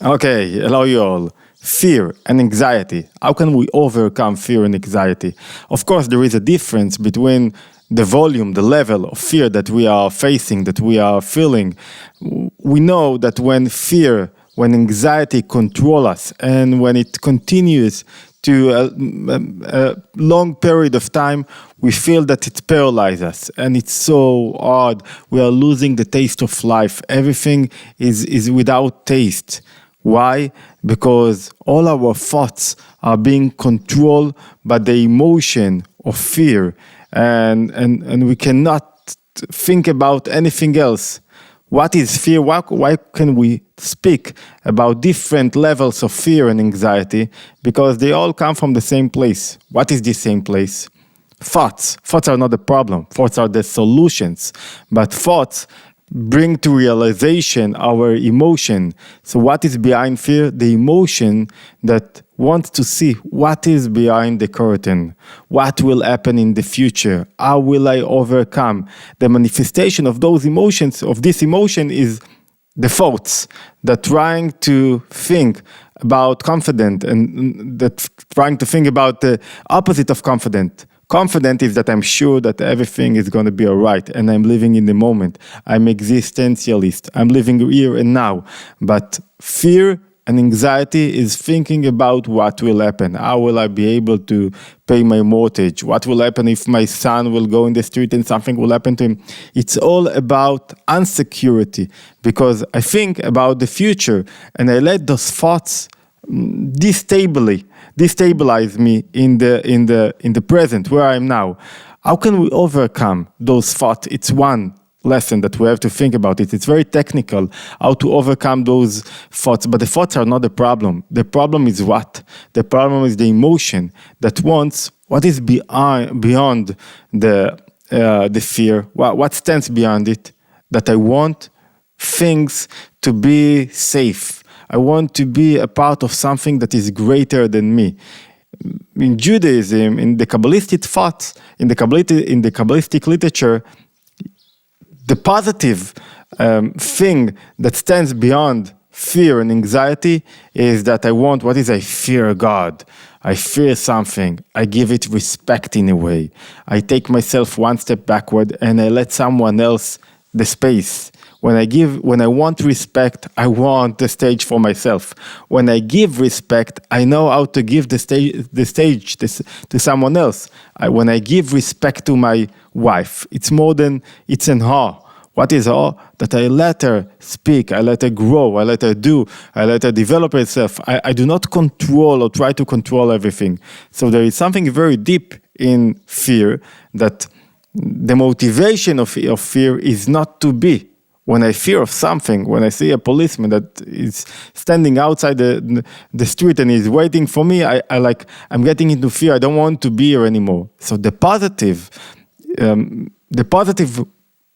Okay, hello you all. Fear and anxiety. How can we overcome fear and anxiety? Of course, there is a difference between the volume, the level of fear that we are facing, that we are feeling. We know that when fear, when anxiety control us, and when it continues to a long period of time, we feel that it paralyzes us, and it's so hard. We are losing the taste of life. Everything is without taste. Why? Because all our thoughts are being controlled by the emotion of fear, and we cannot think about anything else. What is fear? Why can we speak about different levels of fear and anxiety? Because they all come from the same place. What is the same place? Thoughts. Thoughts are not the problem. Thoughts are the solutions. But thoughts bring to realization our emotion. So what is behind fear? The emotion that wants to see what is behind the curtain. What will happen in the future? How will I overcome? The manifestation of those emotions, of this emotion, is the thoughts that trying to think about confident, and that trying to think about the opposite of confident. Confident is that I'm sure that everything is going to be all right, and I'm living in the moment. I'm existentialist. I'm living here and now. But fear and anxiety is thinking about what will happen. How will I be able to pay my mortgage? What will happen if my son will go in the street and something will happen to him? It's all about insecurity, because I think about the future and I let those thoughts destabilize me in the present, where I am now. How can we overcome those thoughts? It's one lesson that we have to think about it. It's very technical, how to overcome those thoughts. But the thoughts are not the problem. The problem is what? The problem is the emotion that wants what is beyond the fear. What stands beyond it? That I want things to be safe. I want to be a part of something that is greater than me. In Judaism, in the Kabbalistic thoughts, in the Kabbalistic literature, the positive thing that stands beyond fear and anxiety is that I fear God. I fear something. I give it respect in a way. I take myself one step backward and I let someone else the space. When I want respect, I want the stage for myself. When I give respect, I know how to give the stage to someone else. When I give respect to my wife, it's more than it's an awe. What is awe? That I let her speak, I let her grow, I let her do, I let her develop herself. I do not control or try to control everything. So there is something very deep in fear, that the motivation of fear is not to be. When I fear of something, when I see a policeman that is standing outside the street and is waiting for me, I'm getting into fear. I don't want to be here anymore. So the positive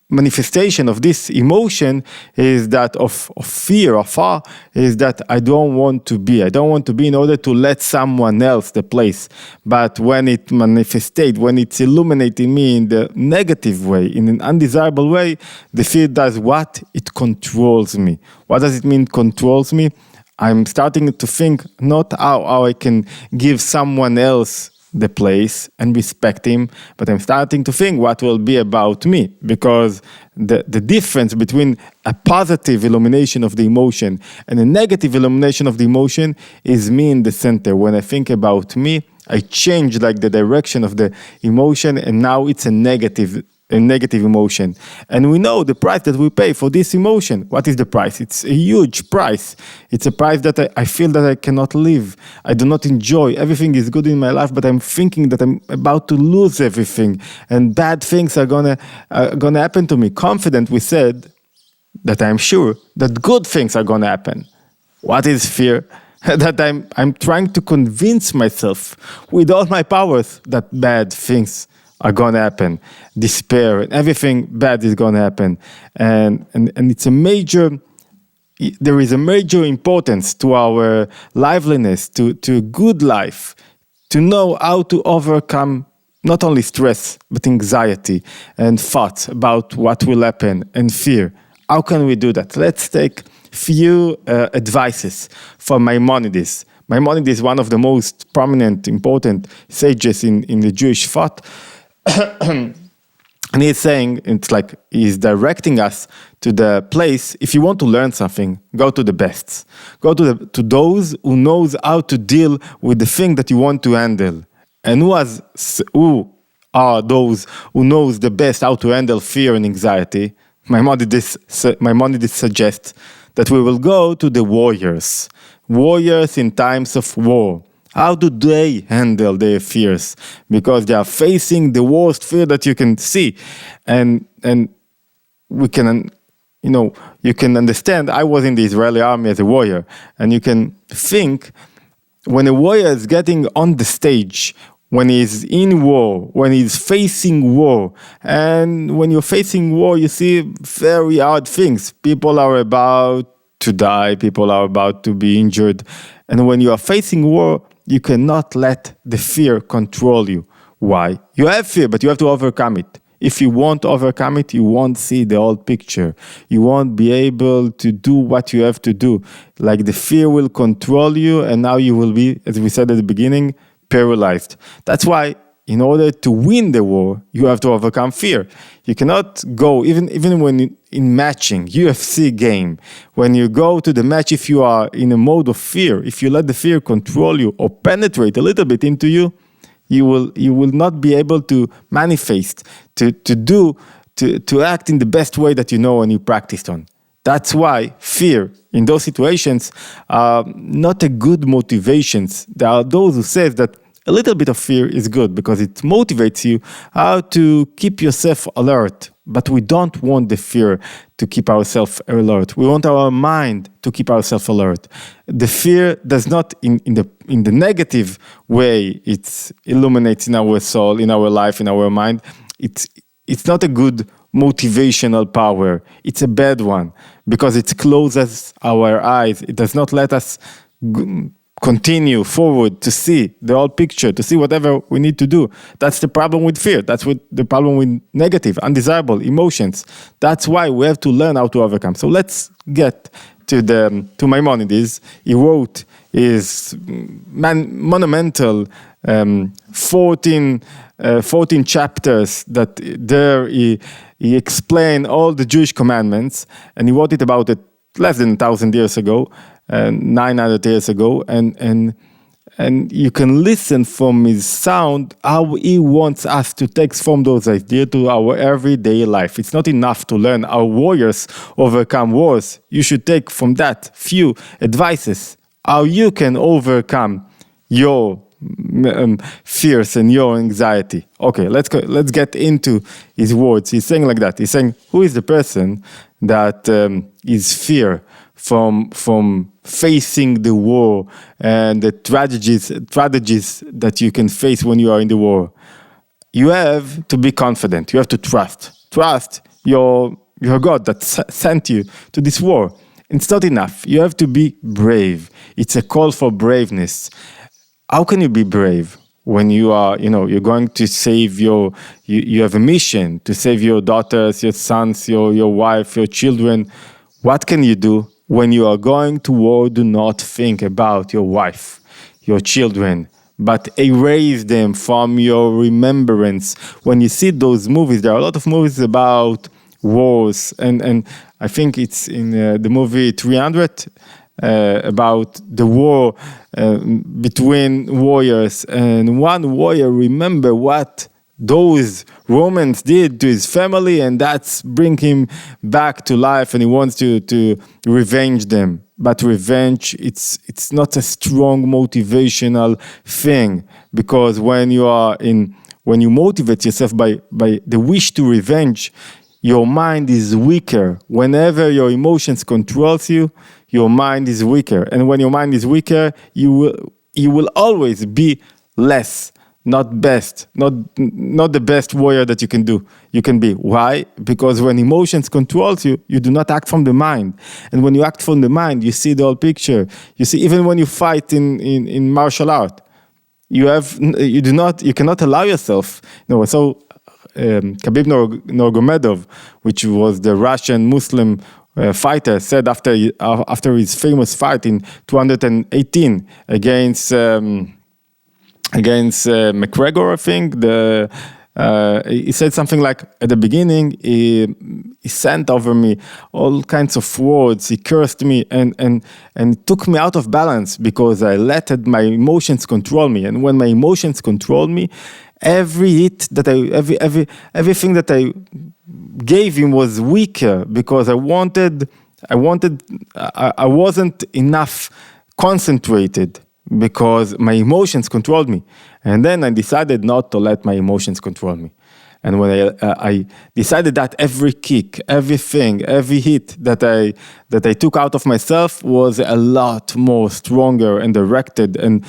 manifestation of this emotion is that of fear, of awe, is that I don't want to be. I don't want to be in order to let someone else the place. But when it manifests, when it's illuminating me in the negative way, in an undesirable way, the fear does what? It controls me. What does it mean, controls me? I'm starting to think not how I can give someone else the place and respect him, but I'm starting to think what will be about me, because the difference between a positive illumination of the emotion and a negative illumination of the emotion is me in the center. When I think about me, I change the direction of the emotion, and now it's a negative emotion. And we know the price that we pay for this emotion. What is the price? It's a huge price. It's a price that I feel that I cannot live. I do not enjoy. Everything is good in my life, but I'm thinking that I'm about to lose everything, and bad things are gonna happen to me. Confident, we said that I'm sure that good things are gonna happen. What is fear? That I'm trying to convince myself with all my powers that bad things are going to happen, despair, and everything bad is going to happen. And it's there is a major importance to our liveliness, to good life, to know how to overcome not only stress, but anxiety and thoughts about what will happen and fear. How can we do that? Let's take few advices from Maimonides. Maimonides is one of the most prominent, important sages in the Jewish thought. And he's saying, it's like he's directing us to the place, if you want to learn something, go to the best. Go to those who knows how to deal with the thing that you want to handle. And who are those who knows the best how to handle fear and anxiety? Maimonides suggests that we will go to the warriors. Warriors in times of war. How do they handle their fears? Because they are facing the worst fear that you can see. And we can, you can understand, I was in the Israeli army as a warrior, and you can think when a warrior is getting on the stage, when he's in war, when he's facing war, and when you're facing war, you see very hard things. People are about to die, people are about to be injured. And when you are facing war, you cannot let the fear control you. Why? You have fear, but you have to overcome it. If you won't overcome it, you won't see the whole picture. You won't be able to do what you have to do. Like the fear will control you, and now you will be, as we said at the beginning, paralyzed. That's why, in order to win the war, you have to overcome fear. You cannot go, even when in matching, UFC game, when you go to the match, if you are in a mode of fear, if you let the fear control you or penetrate a little bit into you, you will not be able to manifest, to act in the best way that you know and you practiced on. That's why fear in those situations are not a good motivations. There are those who say that a little bit of fear is good because it motivates you how to keep yourself alert. But we don't want the fear to keep ourselves alert. We want our mind to keep ourselves alert. The fear does not, in the negative way, it illuminates in our soul, in our life, in our mind. It's not a good motivational power. It's a bad one because it closes our eyes. It does not let us continue forward to see the whole picture, to see whatever we need to do. That's the problem with fear. That's the problem with negative, undesirable emotions. That's why we have to learn how to overcome. So let's get to Maimonides. He wrote his monumental 14 chapters that there he explained all the Jewish commandments, and he wrote it about less than 1,000 years ago. 900 years ago, and you can listen from his sound how he wants us to take from those ideas to our everyday life. It's not enough to learn how warriors overcome wars. You should take from that few advices how you can overcome your fears and your anxiety. Okay, let's get into his words. He's saying like that. He's saying, who is the person that is fear from facing the war and the tragedies that you can face when you are in the war? You have to be confident. You have to trust your God that sent you to this war. It's not enough. You have to be brave. It's a call for braveness. How can you be brave when you are, you're going to save you have a mission to save your daughters, your sons, your wife, your children? What can you do? When you are going to war, do not think about your wife, your children, but erase them from your remembrance. When you see those movies, there are a lot of movies about wars, and I think it's in the movie 300 about the war between warriors, and one warrior remember what those Romans did to his family, and that's bring him back to life, and he wants to revenge them. But revenge, it's not a strong motivational thing, because when you motivate yourself by the wish to revenge, your mind is weaker. Whenever your emotions controls you, your mind is weaker, and when your mind is weaker, you will always be less. Not best, not the best warrior that you can be. Why? Because when emotions controls you, you do not act from the mind. And when you act from the mind, you see the whole picture. You see, even when you fight in martial art, you cannot allow yourself. So Khabib Nurmagomedov, which was the Russian Muslim fighter, said after his famous fight in 218 against McGregor, I think. He said something like, at the beginning, he sent over me all kinds of words. He cursed me and took me out of balance because I let my emotions control me. And when my emotions control me, everything that I gave him was weaker because I wasn't enough concentrated because my emotions controlled me. And then I decided not to let my emotions control me. And when I decided that every kick, everything, every hit that I took out of myself was a lot more stronger and directed and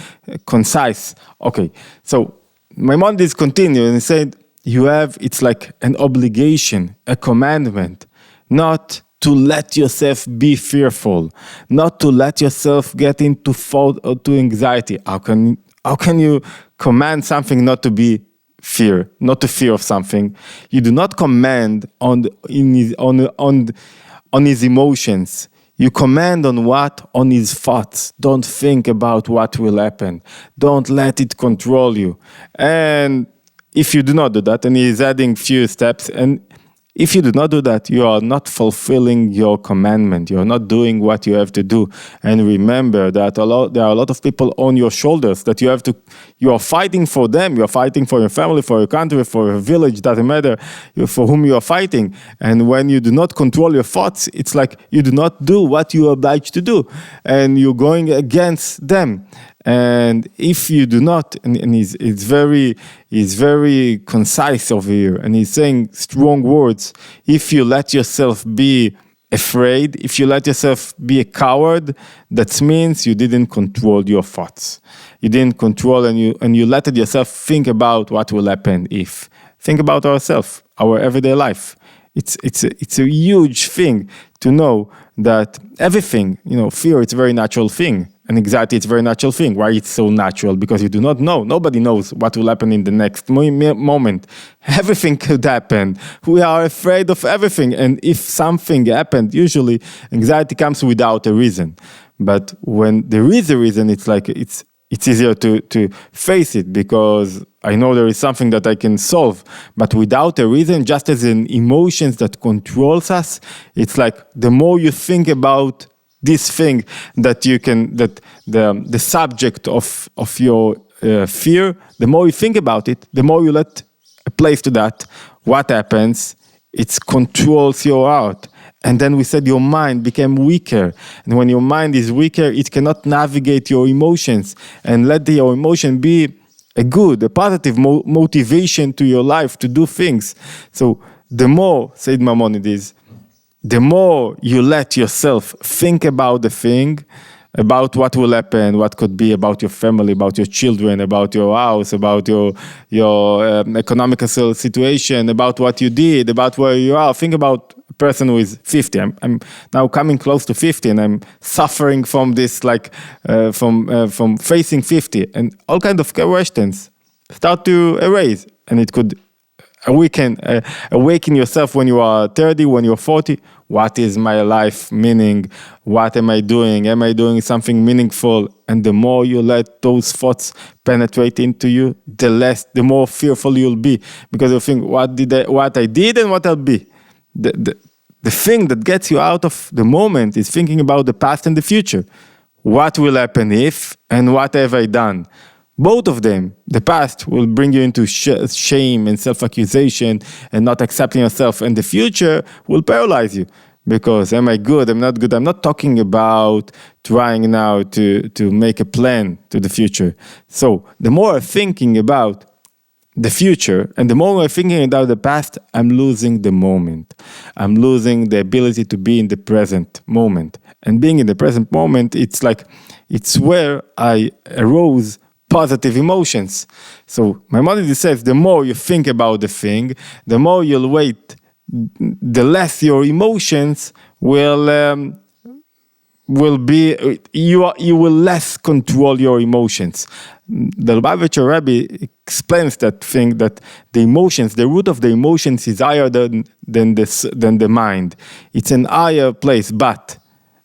concise. Okay, so Maimonides continued and he said, it's like an obligation, a commandment, not to let yourself be fearful, not to let yourself get into thought or to anxiety. How can you command something not to be fear, not to fear of something? You do not command on his emotions. You command on what? On his thoughts. Don't think about what will happen. Don't let it control you. And if you do not do that, and he's adding few steps, and if you do not do that, you are not fulfilling your commandment. You are not doing what you have to do. And remember that there are a lot of people on your shoulders that you are fighting for them. You are fighting for your family, for your country, for your village, doesn't matter for whom you are fighting. And when you do not control your thoughts, it's like you do not do what you are obliged to do. And you're going against them. And if you do not, and he's very concise over here, and he's saying strong words. If you let yourself be afraid, if you let yourself be a coward, that means you didn't control your thoughts. You didn't control, and you let yourself think about what will happen if. Think about ourselves, our everyday life. It's a huge thing to know that everything, fear, it's a very natural thing. And anxiety, it's a very natural thing. Why it's so natural? Because you do not know. Nobody knows what will happen in the next moment. Everything could happen. We are afraid of everything. And if something happened, usually anxiety comes without a reason. But when there is a reason, it's like it's easier to face it because I know there is something that I can solve. But without a reason, just as an emotions that controls us, it's like the more you think about this thing that the subject of your fear, the more you think about it, the more you let a place to that. What happens? It controls your heart. And then we said your mind became weaker. And when your mind is weaker, it cannot navigate your emotions and let your emotion be a positive motivation to your life to do things. So the more, said Maimonides, the more you let yourself think about the thing, about what will happen, what could be about your family, about your children, about your house, about your economical situation, about what you did, about where you are. Think about a person who is 50. I'm now coming close to 50, and I'm suffering from this, from facing 50, and all kinds of questions start to arise, and it could awaken yourself when you are 30, when you're 40. What is my life meaning? What am I doing? Am I doing something meaningful? And the more you let those thoughts penetrate into you, the more fearful you'll be, because you think, what I did and what I'll be. The thing that gets you out of the moment is thinking about the past and the future. What will happen if, and what have I done? Both of them, the past will bring you into shame and self-accusation and not accepting yourself. And the future will paralyze you because am I good? I'm not good. I'm not talking about trying now to make a plan to the future. So the more I'm thinking about the future and the more I'm thinking about the past, I'm losing the moment. I'm losing the ability to be in the present moment. And being in the present moment, it's where I arose positive emotions. So Maimonides says the more you think about the thing, the more you'll wait, the less your emotions will will be, you will less control your emotions. The Lubavitcher Rebbe explains that thing, that the emotions, the root of the emotions is higher than the mind. It's an higher place, but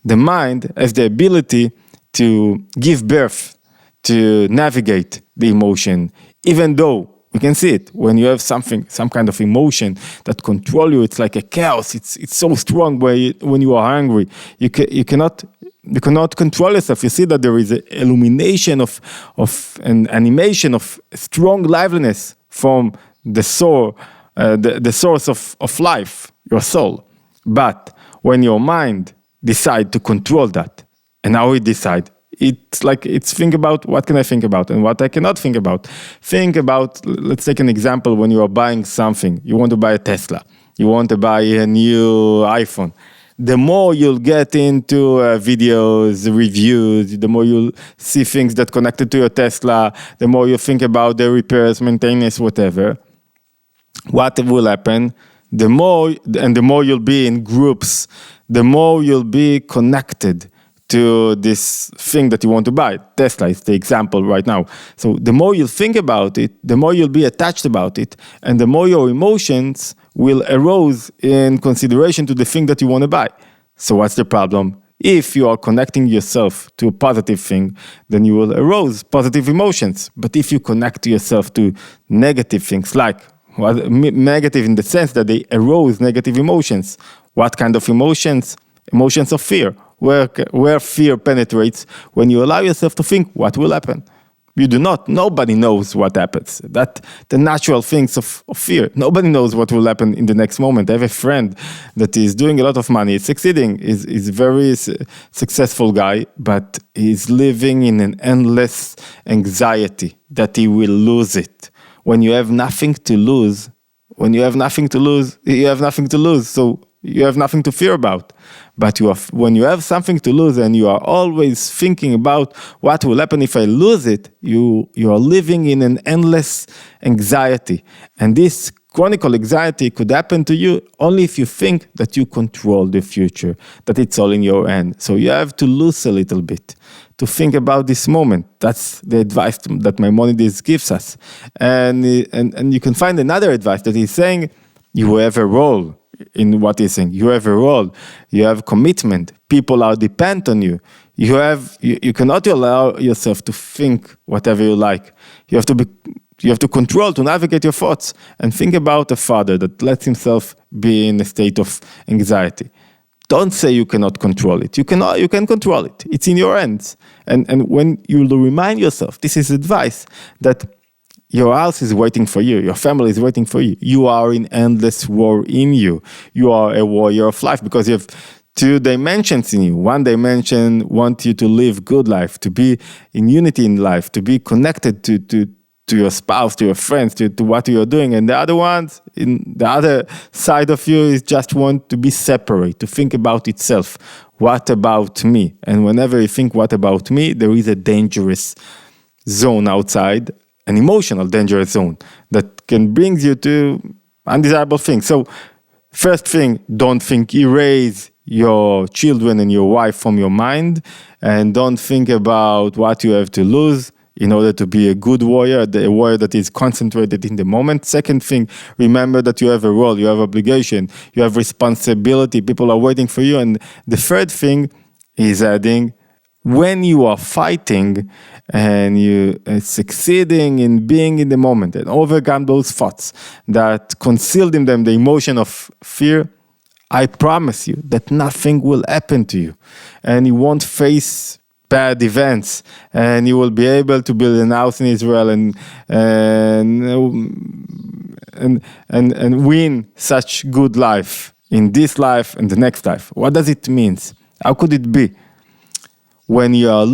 the mind has the ability to give birth, to navigate the emotion, even though we can see it when you have some kind of emotion that control you. It's like a chaos. It's so strong when you are angry. You cannot control yourself. You see that there is an illumination of an animation of strong liveliness from the soul, the source of life, your soul. But when your mind decide to control that, and how it decide, it's think about what can I think about and what I cannot think about. Think about, let's take an example, when you are buying something. You want to buy a Tesla. You want to buy a new iPhone. The more you'll get into videos, reviews, the more you'll see things that connected to your Tesla, the more you think about the repairs, maintenance, whatever. What will happen? The more you'll be in groups, the more you'll be connected to this thing that you want to buy. Tesla is the example right now. So the more you think about it, the more you'll be attached about it, and the more your emotions will arise in consideration to the thing that you want to buy. So what's the problem? If you are connecting yourself to a positive thing, then you will arouse positive emotions. But if you connect yourself to negative things, like negative in the sense that they arouse negative emotions. What kind of emotions? Emotions of fear. Where fear penetrates, when you allow yourself to think what will happen. You do not. Nobody knows what happens. That the natural things of fear. Nobody knows what will happen in the next moment. I have a friend that is doing a lot of money, is succeeding, is a very successful guy, but he's living in an endless anxiety that he will lose it. When you have nothing to lose, you have nothing to lose. So you have nothing to fear about. But when you have something to lose and you are always thinking about what will happen if I lose it, you are living in an endless anxiety. And this chronic anxiety could happen to you only if you think that you control the future, that it's all in your hand. So you have to lose a little bit to think about this moment. That's the advice that Maimonides gives us. And you can find another advice that he's saying, you have a role in what he's saying. You have a role. You have commitment. People are dependent on you. You cannot allow yourself to think whatever you like. You have to control, to navigate your thoughts, and think about a father that lets himself be in a state of anxiety. Don't say you cannot control it. You can control it. It's in your hands. And when you remind yourself, this is advice, that your house is waiting for you. Your family is waiting for you. You are in endless war in you. You are a warrior of life because you have two dimensions in you. One dimension wants you to live good life, to be in unity in life, to be connected to your spouse, to your friends, to what you're doing. And the other ones, in the other side of you, is just want to be separate, to think about itself. What about me? And whenever you think, what about me, there is a dangerous zone outside, an emotional dangerous zone that can bring you to undesirable things. So first thing, don't think, erase your children and your wife from your mind, and don't think about what you have to lose in order to be a good warrior, a warrior that is concentrated in the moment. Second thing, remember that you have a role, you have obligation, you have responsibility, people are waiting for you. And the third thing is adding, when you are fighting and you are succeeding in being in the moment and overcome those thoughts that concealed in them the emotion of fear, I promise you that nothing will happen to you and you won't face bad events, and you will be able to build a house in Israel and win such good life in this life and the next life. What does it mean? How could it be? When you are,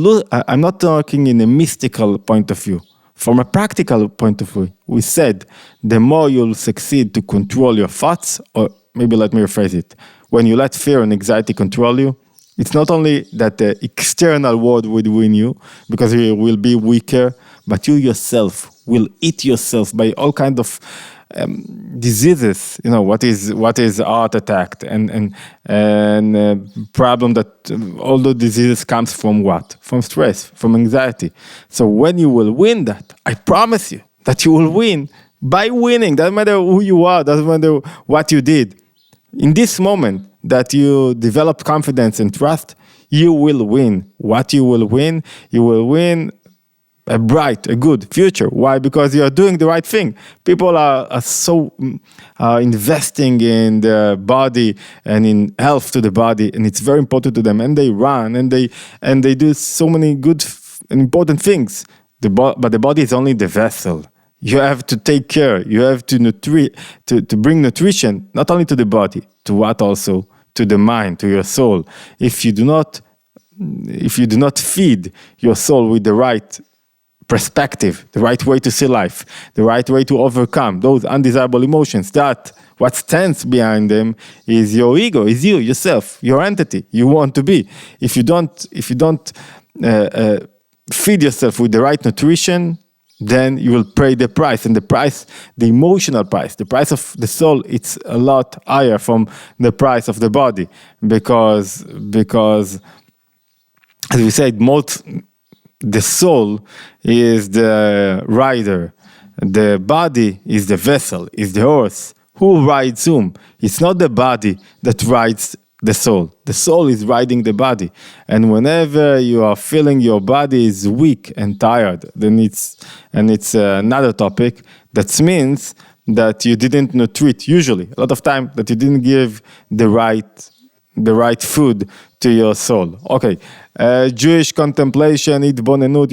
I'm not talking in a mystical point of view. From a practical point of view, we said the more you'll succeed to control your thoughts, or maybe let me rephrase it. When you let fear and anxiety control you, it's not only that the external world will win you, because you will be weaker, but you yourself will eat yourself by all kinds of diseases, what is heart attack and problem that all the diseases comes from what? From stress, from anxiety. So when you will win that, I promise you that you will win by winning. Doesn't matter who you are, doesn't matter what you did. In this moment that you develop confidence and trust, you will win. What you will win? You will win a bright, a good future. Why? Because you are doing the right thing. People are so investing in the body and in health to the body, and it's very important to them. And they run and they do so many good and important things. But the body is only the vessel. You have to take care. You have to to bring nutrition not only to the body, to what also to the mind, to your soul. If you do not feed your soul with the right perspective, the right way to see life, the right way to overcome those undesirable emotions, that what stands behind them is your ego, is you, yourself, your entity you want to be. If you don't feed yourself with the right nutrition, then you will pay the price. And the price, the emotional price, the price of the soul, it's a lot higher from the price of the body. Because as we said, the soul is the rider. The body is the vessel, is the horse. Who rides whom? It's not the body that rides the soul. The soul is riding the body. And whenever you are feeling your body is weak and tired, then it's another topic. That means that you didn't treat, usually, a lot of time, that you didn't give the right food to your soul. Okay, Jewish contemplation, Itbonenut,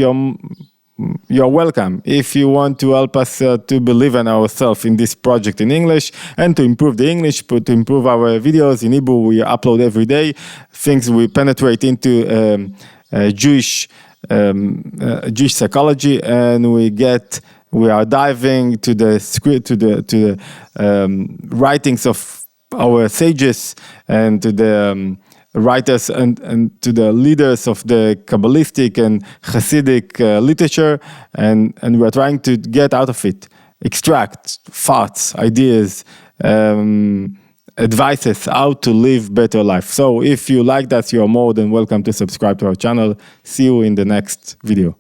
you're welcome. If you want to help us to believe in ourselves in this project in English and to improve the English, to improve our videos in Hebrew, we upload every day. Things we penetrate into Jewish psychology, and we are diving to the script, to the writings of our sages and to the writers and to the leaders of the Kabbalistic and Hasidic literature, and we're trying to get out of it, extract thoughts, ideas, advices, how to live better life. So if you like that, you're more than welcome to subscribe to our channel. See you in the next video.